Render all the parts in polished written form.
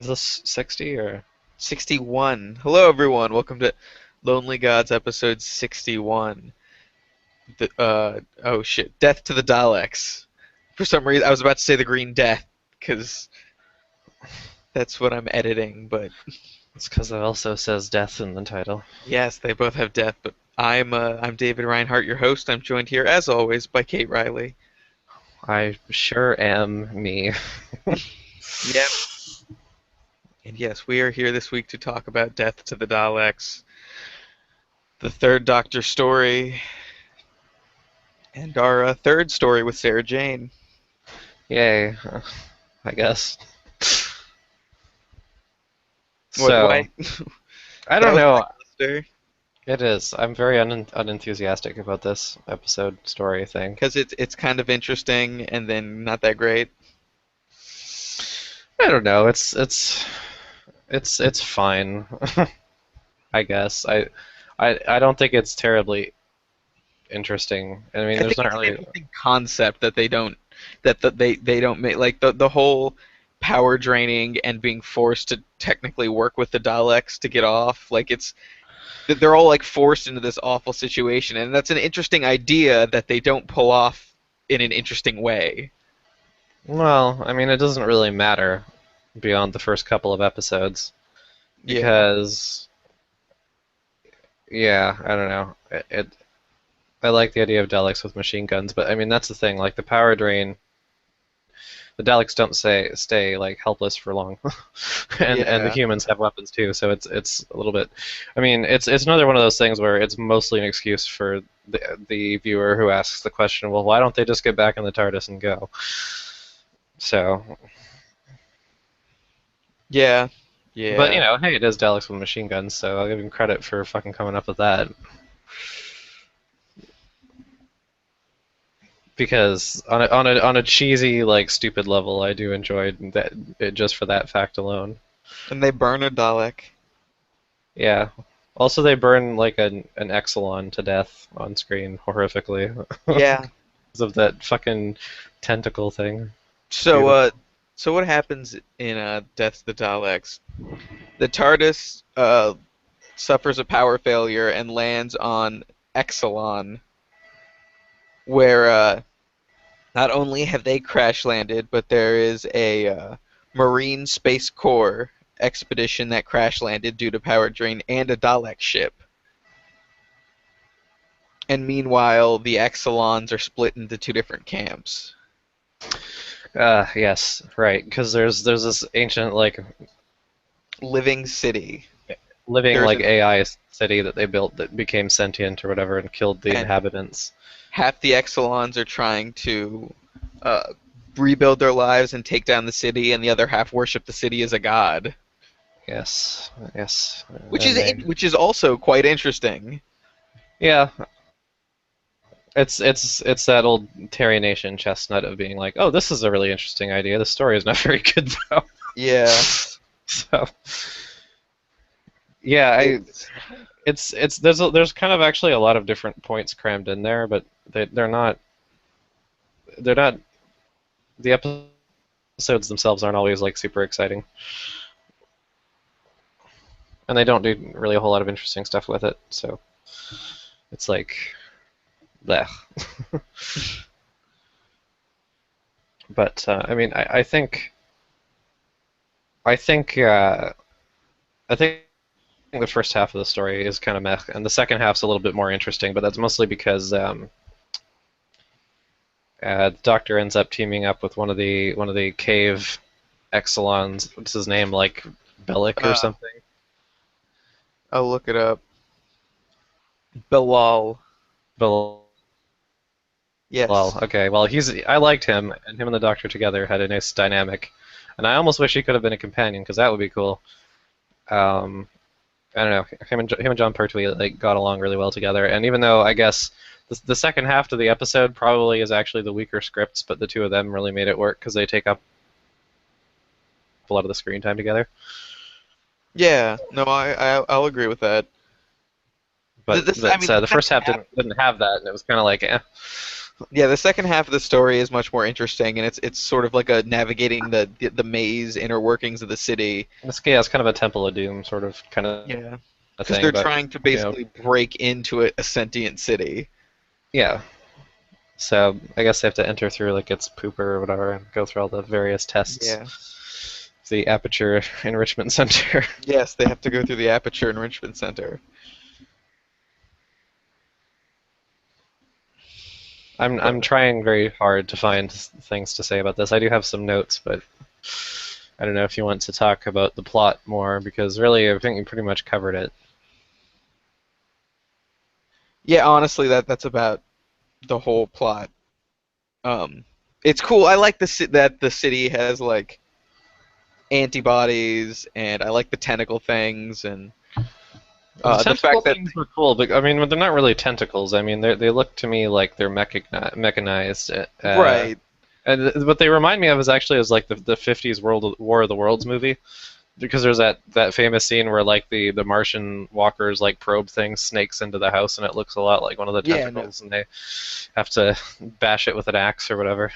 Is this 60 or 61. Hello, everyone. Welcome to Lonely Gods episode 61. Oh shit, Death to the Daleks. For some reason, I was about to say the Green Death because that's what I'm editing. But it's because it also says death in the title? yes, they both have death. But I'm David Reinhardt, your host. I'm joined here, as always, by Kate Riley. I sure am me. Yep. And yes, we are here this week to talk about Death to the Daleks, the third Doctor story, and our third story with Sarah Jane. Yay, I guess. What? So, Why? I That don't was know. lackluster. It is. I'm very unenthusiastic about this episode story thing. Because it's kind of interesting and then not that great. I don't know. It's fine. I guess. I don't think it's terribly interesting. I mean, I there's think not it's an really. interesting concept that they don't make like the whole power draining and being forced to technically work with the Daleks to get off. Like it's they're all like forced into this awful situation, and that's an interesting idea that they don't pull off in an interesting way. Well, I mean, it doesn't really matter beyond the first couple of episodes Yeah. because yeah, I don't know. I like the idea of Daleks with machine guns, but I mean that's the thing. Like the power drain, the Daleks don't stay like helpless for long, and the Yeah. humans have weapons too. So it's a little bit. I mean, it's another one of those things where it's mostly an excuse for the viewer who asks the question, well, why don't they just get back in the TARDIS and go? So, Yeah. but Yeah. hey, it is Daleks with machine guns, so I'll give him credit for fucking coming up with that. Because on a cheesy like stupid level, I do enjoy that it just for that fact alone. And they burn a Dalek. Yeah. Also, they burn like an Exelon to death on screen horrifically Yeah. because of that fucking tentacle thing. It's So, beautiful. so what happens in Death to the Daleks? The TARDIS suffers a power failure and lands on Exelon, where not only have they crash landed, but there is a Marine Space Corps expedition that crash landed due to power drain and a Dalek ship. And meanwhile, the Exelons are split into two different camps. Yes, right. Because there's this ancient like Living City. living There's like an AI city that they built that became sentient or whatever and killed the and inhabitants. half the Exelons are trying to uh, rebuild their lives and take down the city, and the other half worship the city as a god, Yes, yes, which and is they which is also quite interesting. yeah, it's that old Terry Nation chestnut of being like, oh, this is a really interesting idea. The story is not very good though. Yeah, So yeah, it's it's there's kind of actually a lot of different points crammed in there, but they're not the episodes themselves aren't always like super exciting, and they don't do really a whole lot of interesting stuff with it. So it's like, bleh. But I mean, I think I think the first half of the story is kind of meh, and the second half's a little bit more interesting. But that's mostly because the Doctor ends up teaming up with one of the cave Exelons. What's his name? Like Bellic or uh, something. I'll look it up. Bilal. Belal. Yes. Okay, well I liked him, and him and the Doctor together had a nice dynamic, and I almost wish he could have been a companion because that would be cool. Um, I don't know. Him and John Pertwee like got along really well together, and even though I guess the second half of the episode probably is actually the weaker scripts, but the two of them really made it work because they take up a lot of the screen time together. Yeah. No, I'll agree with that. But I mean, the the first second half half. didn't have that, and it was kind of like, eh. Yeah, the second half of the story is much more interesting, and it's sort of like a navigating the maze inner workings of the city. This guy has kind of a Temple of Doom sort of kind of Yeah, a because thing, they're but trying to you know, basically break into a sentient city. yeah. So I guess they have to enter through like its pooper or whatever and go through all the various tests. Yeah. The Aperture Enrichment Center. Yes, they have to go through the Aperture Enrichment Center. I'm But trying very hard to find things to say about this. I do have some notes, but I don't know if you want to talk about the plot more because really I think you pretty much covered it. yeah, honestly, that's about the whole plot. Um, it's cool. I like that the city has like antibodies, and I like the tentacle things, and The the tentacle fact that things were cool, but I mean, they're not really tentacles. I mean, they look to me like they're mechanized. right, What they remind me of is actually is like the 50s World War of the Worlds movie because there's that famous scene where like the Martian walkers like probe things snakes into the house and it looks a lot like one of the yeah, no, tentacles and they have to bash it with an axe or whatever.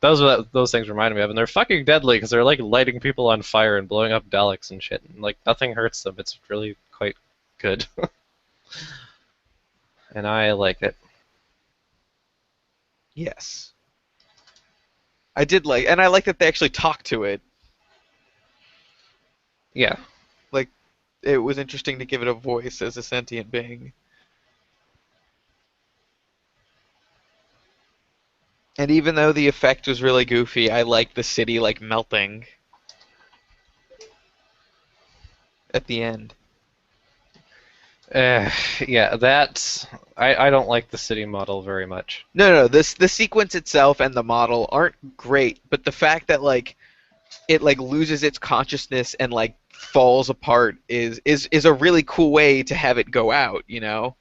Those things remind me of, and they're fucking deadly because they're like lighting people on fire and blowing up Daleks and shit, and like nothing hurts them. It's really quite good, and I like it. yes, I did like, and I like that they actually talk to it. Yeah, Like, it was interesting to give it a voice as a sentient being. And even though the effect was really goofy, I like the city like melting at the end. uh, yeah. That I don't like the city model very much. No, this the sequence itself and the model aren't great, but the fact that like it like loses its consciousness and like falls apart is a really cool way to have it go out, you know?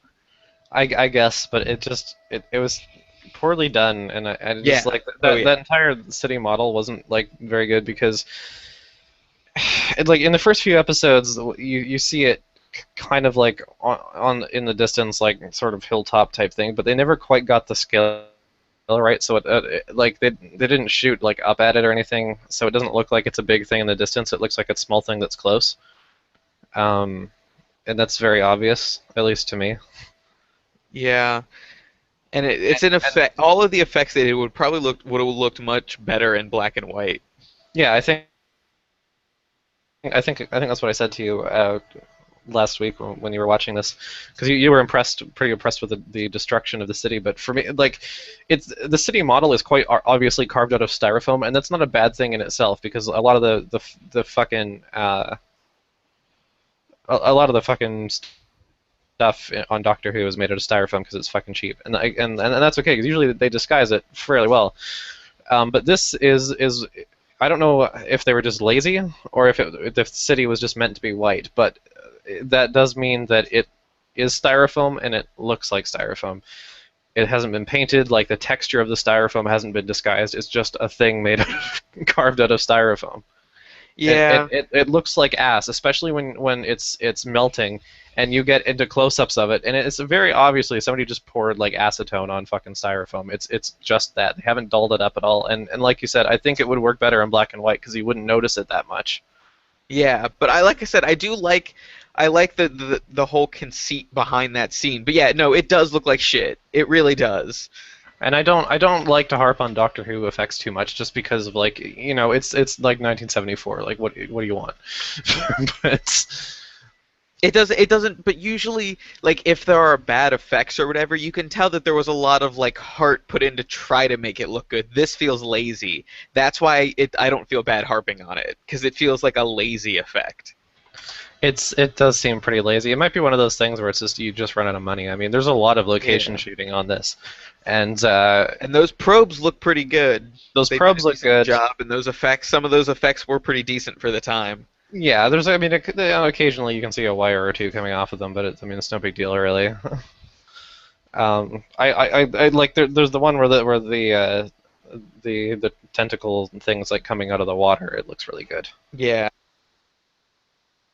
I guess, but it was poorly done, and I just Yeah. like Oh that yeah. entire city model wasn't like very good because like in the first few episodes you see it kind of like on in the distance like sort of hilltop type thing, but they never quite got the scale right. So like they didn't shoot like up at it or anything, so it doesn't look like it's a big thing in the distance. It looks like a small thing that's close, um, and that's very obvious, at least to me. Yeah. And it's an effect. All of the effects they did would have looked much better in black and white. Yeah, I think that's what I said to you last week when you were watching this, because you were pretty impressed with the destruction of the city. But for me, like, it's the city model is quite obviously carved out of styrofoam, and that's not a bad thing in itself because a lot of the fucking a lot of the fucking stuff on Doctor Who is made out of styrofoam because it's fucking cheap, and that's okay because usually they disguise it fairly well. But this is I don't know if they were just lazy or if the city was just meant to be white, but that does mean that it is styrofoam and it looks like styrofoam. It hasn't been painted, like the texture of the styrofoam hasn't been disguised. It's just a thing made out of, carved out of styrofoam. And Yeah. it looks like ass, especially when it's melting and you get into close-ups of it, and it's very obviously somebody just poured like acetone on fucking styrofoam. It's just that they haven't dulled it up at all, and like you said, I think it would work better in black and white because you wouldn't notice it that much. Yeah, but like I said, I like the whole conceit behind that scene. But yeah, no, it does look like shit. It really does. And I don't like to harp on Doctor Who effects too much just because of like it's like 1974. Like what do you want? but It doesn't, but usually like if there are bad effects or whatever, you can tell that there was a lot of like heart put in to try to make it look good. This feels lazy. That's why I don't feel bad harping on it because it feels like a lazy effect. it does seem pretty lazy. It might be one of those things where it's just you just run out of money. I mean, there's a lot of location Yeah. shooting on this, and And those probes look pretty good. those They did a probes look decent good. job, and those effects, some of those effects were pretty decent for the time. Yeah, there's I mean occasionally you can see a wire or two coming off of them, but I mean it's no big deal really. I like there's the one where the tentacle things like coming out of the water. It looks really good. Yeah.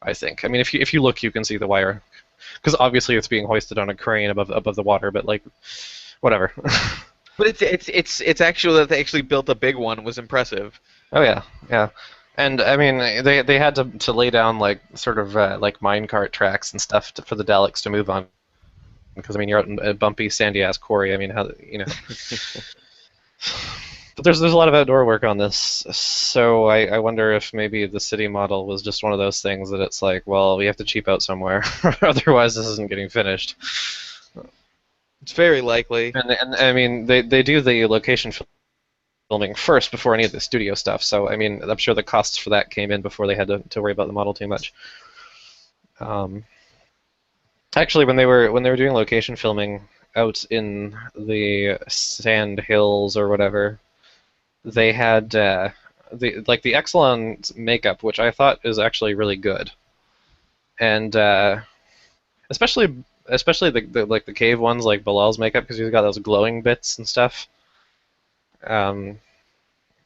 I think. I mean, if you look, you can see the wire, because obviously it's being hoisted on a crane above the water. But like, whatever. But it's actually that they actually built a big one was impressive. Oh yeah, yeah. And I mean, they had to lay down like sort of like minecart tracks and stuff for the Daleks to move on because I mean you're out in a bumpy sandy ass quarry. I mean how you know. But there's a lot of outdoor work on this, so I wonder if maybe the city model was just one of those things that it's like, well, we have to cheap out somewhere, otherwise this isn't getting finished. It's very likely. And I mean, they do the location filming first before any of the studio stuff, so I mean, I'm sure the costs for that came in before they had to worry about the model too much. Um, Actually, when they were doing location filming out in the sand hills or whatever, they had the Exelon makeup, which I thought is actually really good, and especially the like the cave ones like Bilal's makeup because he's got those glowing bits and stuff. Um,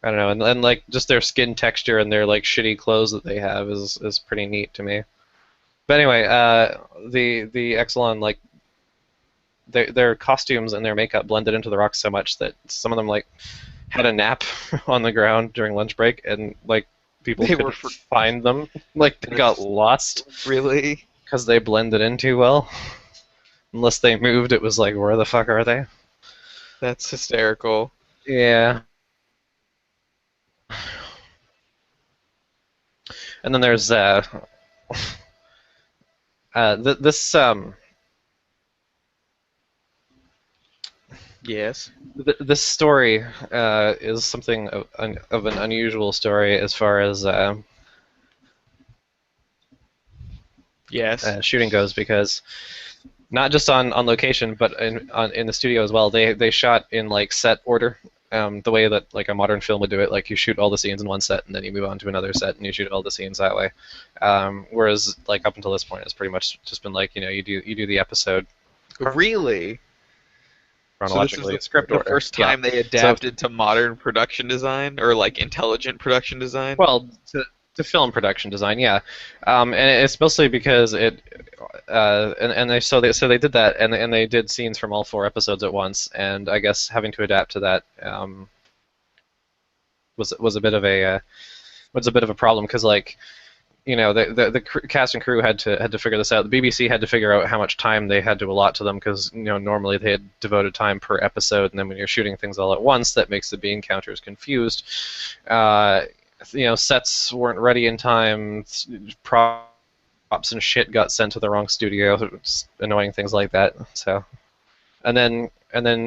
I don't know, and like just their skin texture and their like shitty clothes that they have is pretty neat to me. But anyway, the Exelon like their costumes and their makeup blended into the rocks so much that some of them like had a nap on the ground during lunch break, and like people They couldn't were find them. Like they got lost really. because they blended in too well. Unless they moved, it was like, where the fuck are they? That's hysterical. Yeah. And then there's this Yes. this story is something of an unusual story as far as Yes. shooting goes because not just on location but in the studio as well. They shot in like set order. The way that like a modern film would do it, like you shoot all the scenes in one set and then you move on to another set and you shoot all the scenes that way. Whereas like up until this point, it's pretty much just been like you do the episode Really? So this is chronologically, script the order. first Yeah. time they So adapted to modern production design or like intelligent production design? well, to film production design, yeah, and it's mostly because and they did that, and they did scenes from all four episodes at once, and I guess having to adapt to that was a bit of a problem because like the cast and crew had to figure this out. The BBC had to figure out how much time they had to allot to them because normally they had devoted time per episode, and then when you're shooting things all at once, that makes the bean counters confused. Sets weren't ready in time. Props and shit got sent to the wrong studio. Just annoying things like that. So, and then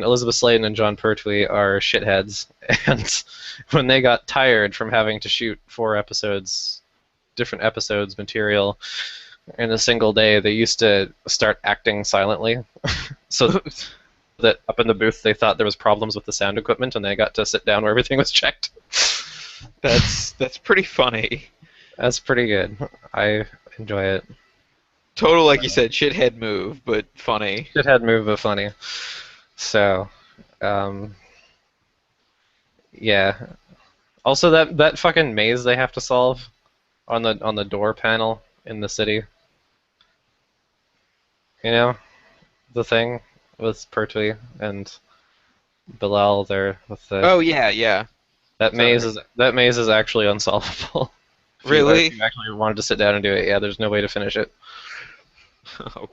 Elizabeth Sladen and John Pertwee are shitheads, and when they got tired from having to shoot different episodes material in a single day, they used to start acting silently, so that up in the booth they thought there was problems with the sound equipment, and they got to sit down where everything was checked. That's pretty funny. That's pretty good. I enjoy it. Total, like you said, shithead move, but funny. Shithead move, but funny. So, um, yeah. Also, that fucking maze they have to solve on the door panel in the city. You know, the thing with Pertwee and Bilal there with the Oh yeah, yeah. that maze is actually unsolvable. Really? If you actually wanted to sit down and do it, yeah, there's no way to finish it. Oh,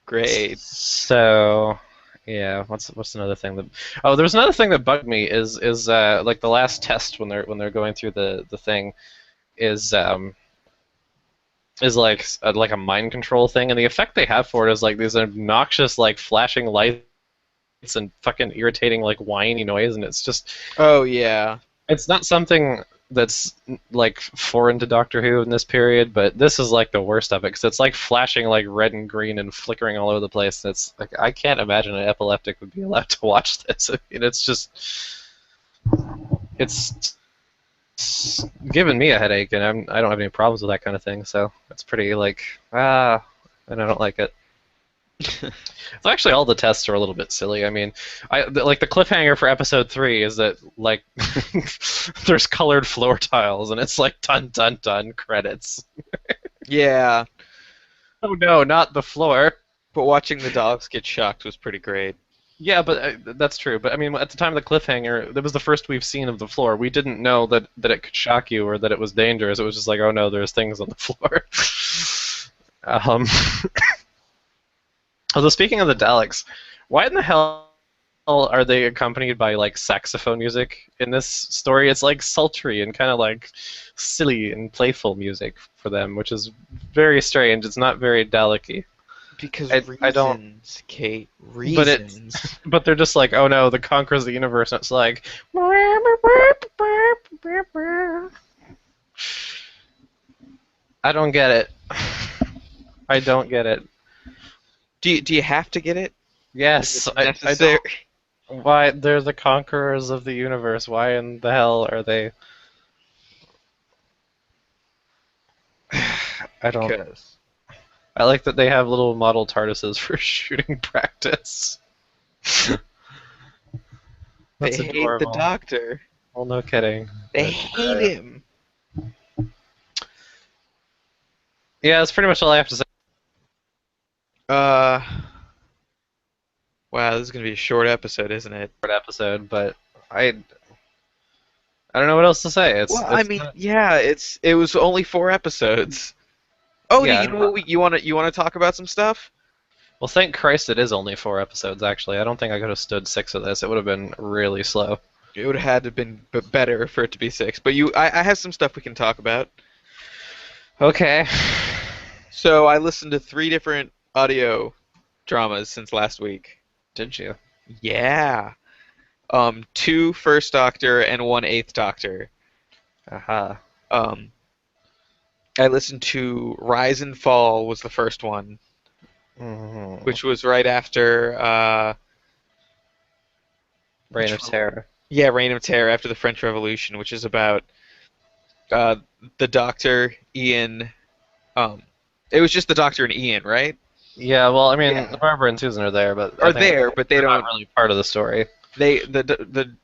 great. So, yeah, what's another thing that? Oh, there's another thing that bugged me is like the last test when they're going through the thing is like a mind control thing, and the effect they have for it is like these obnoxious like flashing lights and fucking irritating like whiny noise, and it's just Oh yeah. it's not something that's like foreign to Doctor Who in this period, but this is like the worst of it because it's like flashing like red and green and flickering all over the place. It's like I can't imagine an epileptic would be allowed to watch this. I mean, it's giving me a headache, and I don't have any problems with that kind of thing. So it's pretty like and I don't like it. So actually, all the tests are a little bit silly. I mean, like the cliffhanger for episode 3 is that like there's colored floor tiles, and it's like dun dun dun credits. Yeah. Oh no, not the floor. But watching the Daleks get shocked was pretty great. Yeah, but that's true. But I mean, at the time of the cliffhanger, that was the first we've seen of the floor. We didn't know that it could shock you or that it was dangerous. It was just like, oh no, there's things on the floor. um, although speaking of the Daleks, why in the hell are they accompanied by like saxophone music in this story? It's like sultry and kind of like silly and playful music for them, which is very strange. It's not very Dalek-y. Because I don't. reasons, Kate. But it's, Reasons. but they're just like, oh no, the conquerors of the universe, and it's like, I don't get it. I don't get it. Do you have to get it? Is Yes, it I necessary? don't. Why they're the conquerors of the universe? Why in the hell are they? I don't. Because I like that they have little model TARDISes for shooting practice. they That's hate the adorable. Doctor. Well, no kidding. They But, hate him. yeah, that's pretty much all I have to say Uh, wow, this is gonna be a short episode, isn't it? for an episode. But I, I don't know what else to say. Well, I mean, yeah, it was only 4 episodes. Oh, you yeah. know what? You wanna talk about some stuff? Well, thank Christ it is only 4 episodes. Actually, I don't think I could have stood 6 of this. It would have been really slow. It would have had to been better for it to be 6. But I have some stuff we can talk about. Okay. So I listened to 3 different audio dramas since last week. Did you? Yeah. 2 First Doctor and 1 Eighth Doctor. Aha. Um, I listened to Rise and Fall was the first one, which was right after Reign which of one? Terror. Yeah, Reign of Terror after the French Revolution, which is about uh, the Doctor, Ian. It was just the Doctor and Ian, right? Yeah, well, I mean, Yeah. Barbara and Susan are there, but I Are think there, but they they're not don't. really part of the story. The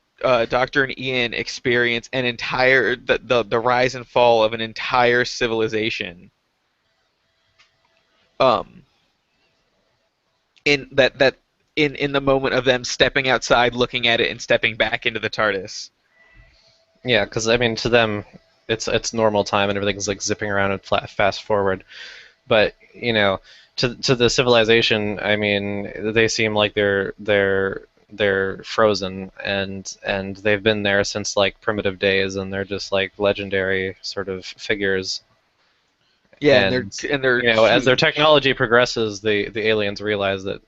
Doctor and Ian experience an entire the rise and fall of an entire civilization. Um, in that in the moment of them stepping outside, looking at it, and stepping back into the TARDIS. Yeah, because I mean, to them, it's normal time and everything's like zipping around and fast forward. But to the civilization, I mean, they seem like they're frozen and they've been there since like primitive days, and they're just like legendary sort of figures. Yeah, And and they're as their huge. technology progresses, the aliens realize that,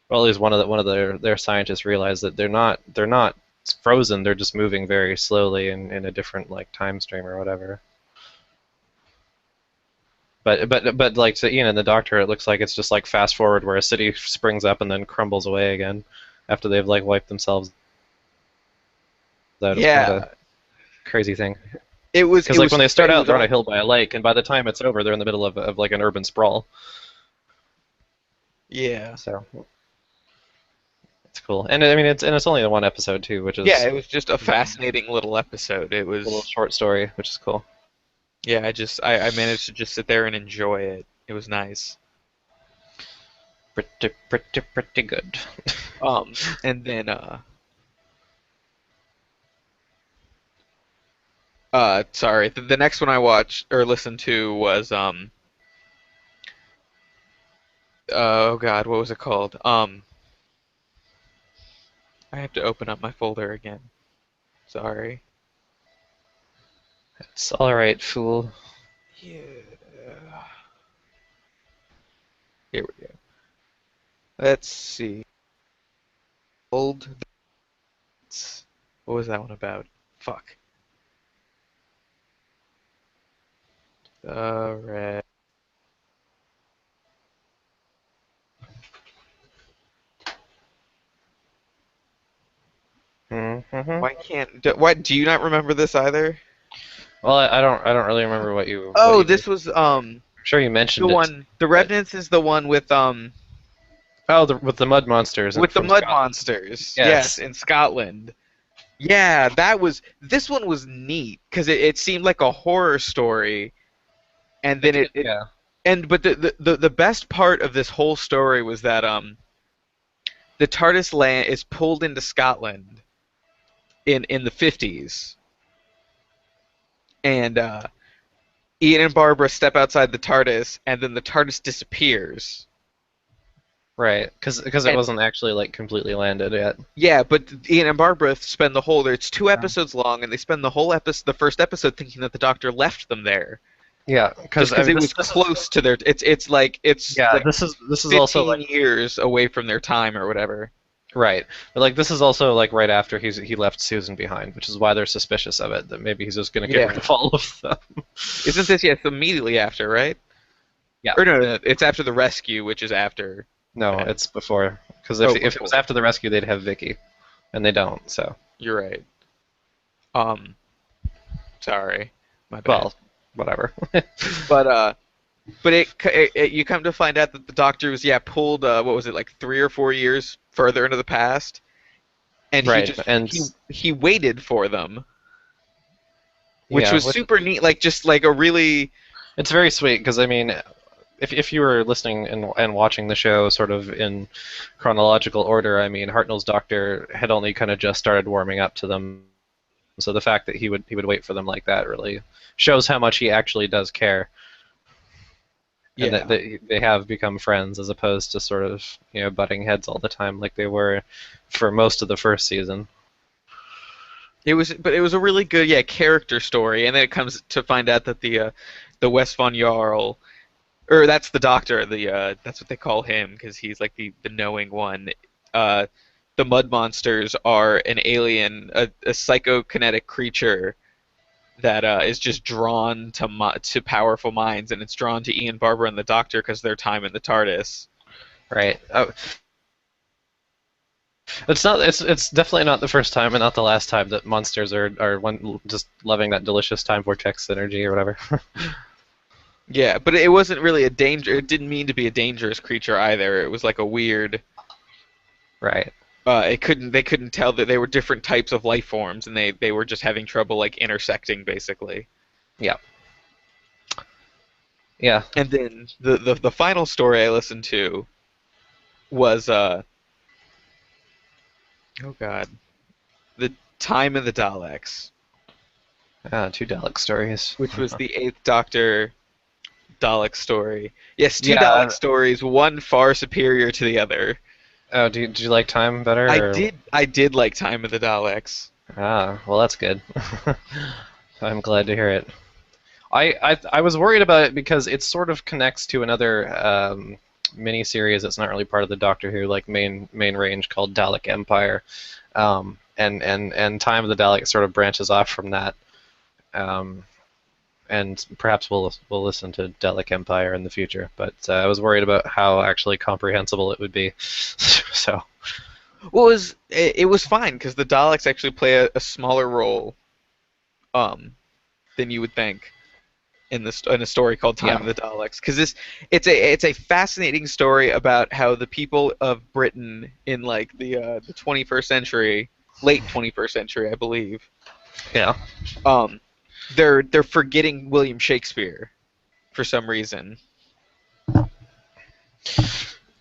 well, at least one of their scientists realize that they're not frozen. They're just moving very slowly in a different like time stream or whatever. But like to Ian and the Doctor, it looks like it's just like fast forward where a city springs up and then crumbles away again after they've like wiped themselves out. It's kind of Yeah, a crazy thing. it was Because it like was when they start it out, was they're on all, a hill by a lake, and by the time it's over, they're in the middle of like an urban sprawl. yeah. So it's cool, and I mean it's only the one episode too, which Yeah, is it was just a fascinating little episode. It a little was, short story, which is cool. yeah, I managed to just sit there and enjoy it. It was nice. Pretty good. And then sorry, the next one I watched or listened to was oh God, what was it called? I have to open up my folder again. Sorry. It's all right, fool. Yeah. Here we go. Let's see. Old. What was that one about? Fuck. Red. Mm-hmm. Why can't? Why do you not remember this either? Well, I don't really remember what Oh, you. this was I'm sure you the mentioned it, one. The but Revenants is the one oh, with the mud monsters with the from mud Scotland. monsters. Yes, Yes. in Scotland. Yeah, this one was neat because it seemed like a horror story, and then it Yeah. and but the best part of this whole story was that the TARDIS land is pulled into Scotland in the 50s, and Ian and Barbara step outside the TARDIS, and then the TARDIS disappears. Right, because it And wasn't actually like completely landed yet. yeah, but Ian and Barbara spend the whole. It's two Yeah. episodes long, and they spend the whole episode, the first episode, thinking that the Doctor left them there, Yeah, just because I because mean it was this is close to their. It's like this is also 15 like years away from their time or whatever. right, but like this is also like right after he left Susan behind, which is why they're suspicious of it. That maybe he's just gonna get rid Yeah. of all of them. Isn't this yes immediately after, right? Yeah. Or no, it's after the rescue, which is after No, that. it's before. Because Oh, if it was before. after the rescue, they'd have Vicky, and they don't. So You're right. Um, sorry, my bad. well, whatever. But you come to find out that the Doctor was pulled what was it, like 3 or 4 years further into the past, and he Right, just and he waited for them, which yeah, was super neat. Like just like a really it's very sweet because I mean, if you were listening and watching the show sort of in chronological order, I mean, Hartnell's Doctor had only kind of just started warming up to them, so the fact that he would wait for them like that really shows how much he actually does care, and that, yeah. that they have become friends as opposed to sort of butting heads all the time like they were for most of the first season. But it was a really good character story, and then it comes to find out that the West von Jarl, or that's the Doctor, that's what they call him because he's like the knowing one. Uh, the Mud Monsters are an alien, a psychokinetic creature that is just drawn to powerful minds, and it's drawn to Ian, Barbara, and the Doctor because of their time in the TARDIS. Right. It's not. It's definitely not the first time and not the last time that monsters are just loving that delicious time vortex energy or whatever. Yeah, but it wasn't really a danger. It didn't mean to be a dangerous creature either. It was like a weird. Right. They couldn't tell that they were different types of life forms, and they were just having trouble like intersecting basically. Yeah. Yeah. And then the final story I listened to was oh god, the Time of the Daleks, Two Dalek stories. which was the Eighth Doctor Dalek story. Yes, two Yeah. Dalek stories, one far superior to the other. Oh, did you like Time better? I did like Time of the Daleks. Well, that's good. I'm glad to hear it. I was worried about it because it sort of connects to another mini series that's not really part of the Doctor Who like main range called Dalek Empire, and Time of the Daleks sort of branches off from that. And perhaps we'll listen to Dalek Empire in the future, but I was worried about how actually comprehensible it would be. So Well, it was fine because the Daleks actually play a smaller role, than you would think in a story called Time of the Daleks. Because it's a fascinating story about how the people of Britain in like the 21st century, late 21st century, I believe, yeah. they're forgetting William Shakespeare for some reason.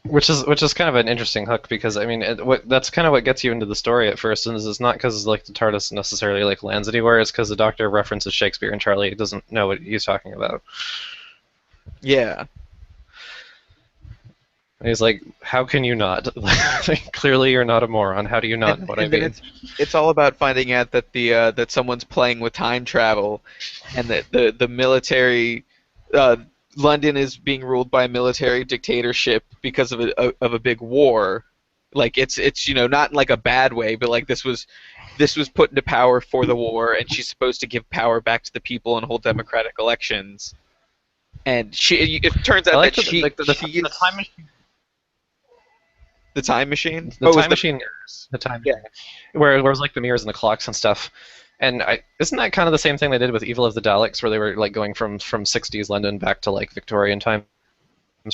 Which is kind of an interesting hook because I mean that's kind of what gets you into the story at first, and it's not because like the TARDIS necessarily like lands anywhere. It's because the Doctor references Shakespeare and Charlie doesn't know what he's talking about. Yeah. And he's like, "How can you not? Clearly, you're not a moron. How do you not know what I then mean?" it's all about finding out that that someone's playing with time travel, and that the military, London is being ruled by a military dictatorship because of a big war. Like it's not in like a bad way, but like this was put into power for the war, and she's supposed to give power back to the people and hold democratic elections. And it turns I out like that the, like she is the time machine. the time machine. The Oh, it was time machine. The time. Yeah. Where it was like the mirrors and the clocks and stuff. And isn't that kind of the same thing they did with Evil of the Daleks, where they were like going from 60s London back to like Victorian times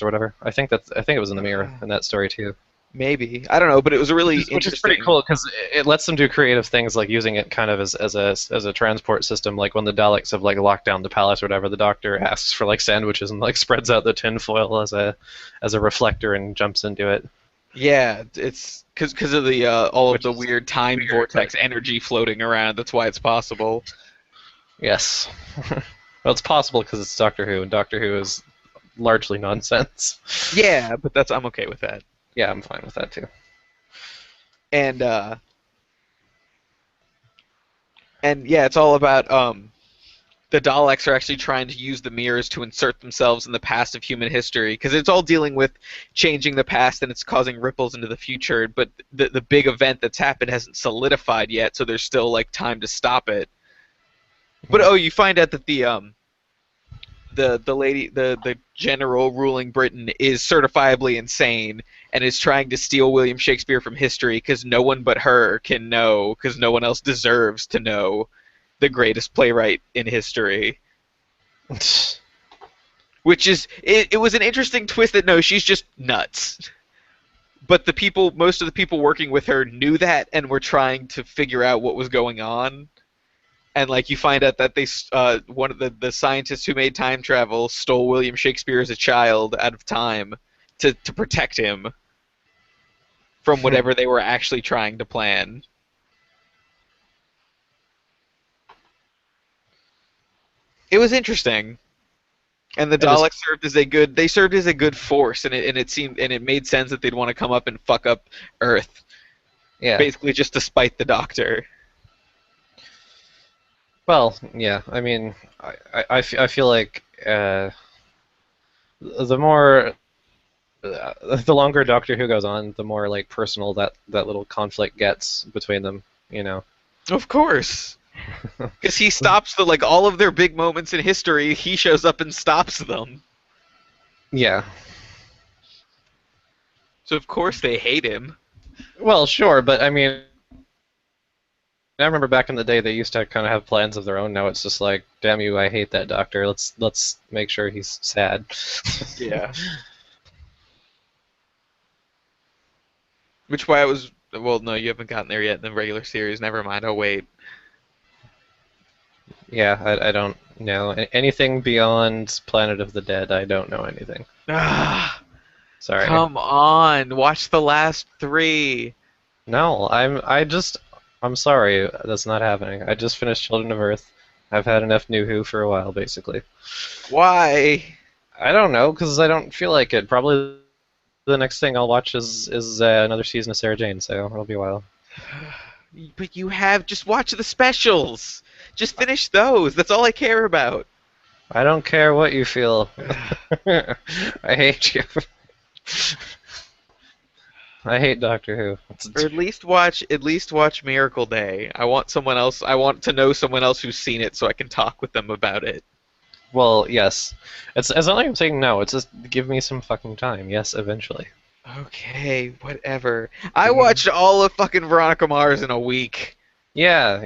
or whatever? I think it was in the mirror in that story too. Maybe, I don't know, but it was a really Which interesting. is pretty cool because it lets them do creative things like using it kind of as a transport system. Like when the Daleks have like locked down the palace or whatever, the Doctor asks for like sandwiches and like spreads out the tinfoil as a reflector and jumps into it. Yeah, it's because of the all of which the is weird time weird, but vortex energy floating around. That's why it's possible. yes. Well, it's possible because it's Doctor Who, and Doctor Who is largely nonsense. Yeah, but that's I'm okay with that. Yeah, I'm fine with that too. And yeah, it's all about the Daleks are actually trying to use the mirrors to insert themselves in the past of human history because it's all dealing with changing the past and it's causing ripples into the future. But the big event that's happened hasn't solidified yet, so there's still like time to stop it. But Mhm. oh, you find out that the lady the general ruling Britain is certifiably insane and is trying to steal William Shakespeare from history because no one but her can know because no one else deserves to know the greatest playwright in history. Which is it was an interesting twist that no, she's just nuts. But most of the people working with her knew that and were trying to figure out what was going on. And like you find out that one of the scientists who made time travel stole William Shakespeare as a child out of time to protect him from whatever they were actually trying to plan. It was interesting. And the It is, Daleks served as a good force, and it seemed and it made sense that they'd want to come up and fuck up Earth, yeah. basically just to spite the Doctor. Well, yeah. I mean, I feel like the more the longer Doctor Who goes on, the more like personal that little conflict gets between them. You know. Of course, because he stops all of their big moments in history. He shows up and stops them. Yeah. So of course they hate him. Well, sure, but I mean, I remember back in the day they used to kind of have plans of their own. Now it's just like, damn you, I hate that doctor. Let's make sure he's sad. Yeah. Which why it was well, no, you haven't gotten there yet in the regular series. Never mind. Oh wait. Yeah, I don't know anything beyond Planet of the Dead. I don't know anything. Ah, Sorry. come on. Watch the last three. No, I'm sorry. That's not happening. I just finished Children of Earth. I've had enough New Who for a while, basically. Why? I don't know because I don't feel like it. Probably the next thing I'll watch is another season of Sarah Jane, so it'll be a while. But you have just watch the specials. Just finish those. That's all I care about. I don't care what you feel. I hate you. I hate Doctor Who. Or at least watch Miracle Day. I want someone else. I want to know someone else who's seen it so I can talk with them about it. Well, yes. It's not like I'm saying no. It's just give me some fucking time. Yes, eventually. Okay, whatever. I watched all of fucking Veronica Mars in a week. Yeah,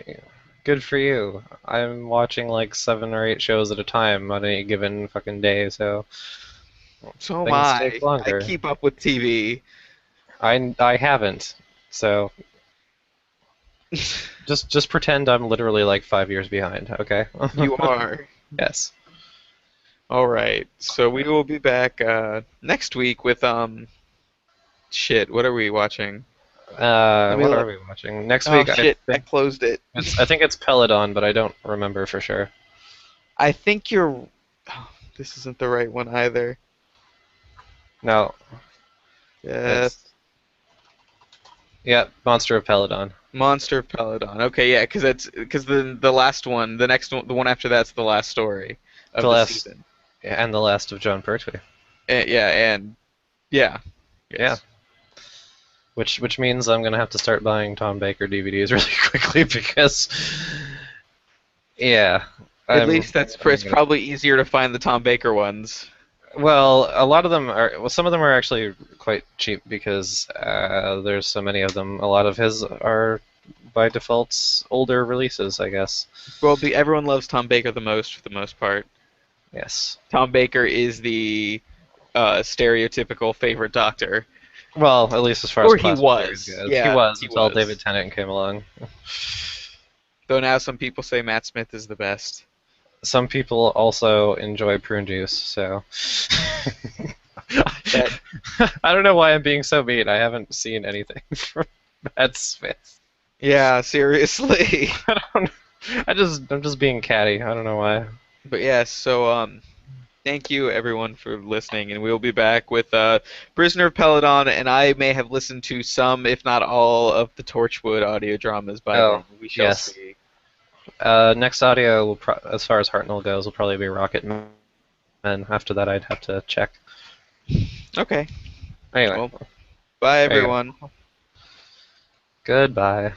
good for you. I'm watching like 7 or 8 shows at a time on any given fucking day, so So am things take I. I longer. keep up with TV. I haven't. So just pretend I'm literally like 5 years behind, okay? You are. Yes. All right. So we will be back next week with shit. What are we watching? Let me What are look. we watching next Oh week? I shit! I think closed it. I think it's Peladon, but I don't remember for sure. I think you're. Oh, this isn't the right one either. No, Yes. it's yeah, Monster of Peladon. Monster of Peladon. Okay, yeah, because the last one, the next one, the one after that's the last story The of the last season. and the last of John Pertwee. And yeah, Yeah, yes. which means I'm gonna have to start buying Tom Baker DVDs really quickly because yeah, At least I'm it's gonna. probably easier to find the Tom Baker ones. Well, a lot of them are. Well, some of them are actually quite cheap because there's so many of them. A lot of his are by default older releases, I guess. Well, everyone loves Tom Baker the most for the most part. Yes. Tom Baker is the stereotypical favorite Doctor, Well, at least as far as or he classic series was. goes, he Yeah, was he until was. David Tennant came along. Though now some people say Matt Smith is the best. Some people also enjoy prune juice, so That I don't know why I'm being so mean. I haven't seen anything from Bad Smith. yeah, seriously. I don't. I'm just being catty. I don't know why. But yeah, so thank you everyone for listening, and we'll be back with Prisoner of Peladon, and I may have listened to some, if not all, of the Torchwood audio dramas by Oh, then. We shall yes. see. Next audio, as far as Hartnell goes, will probably be Rocket Man. After that, I'd have to check. Okay. Anyway, Well, bye there you everyone. go. Goodbye.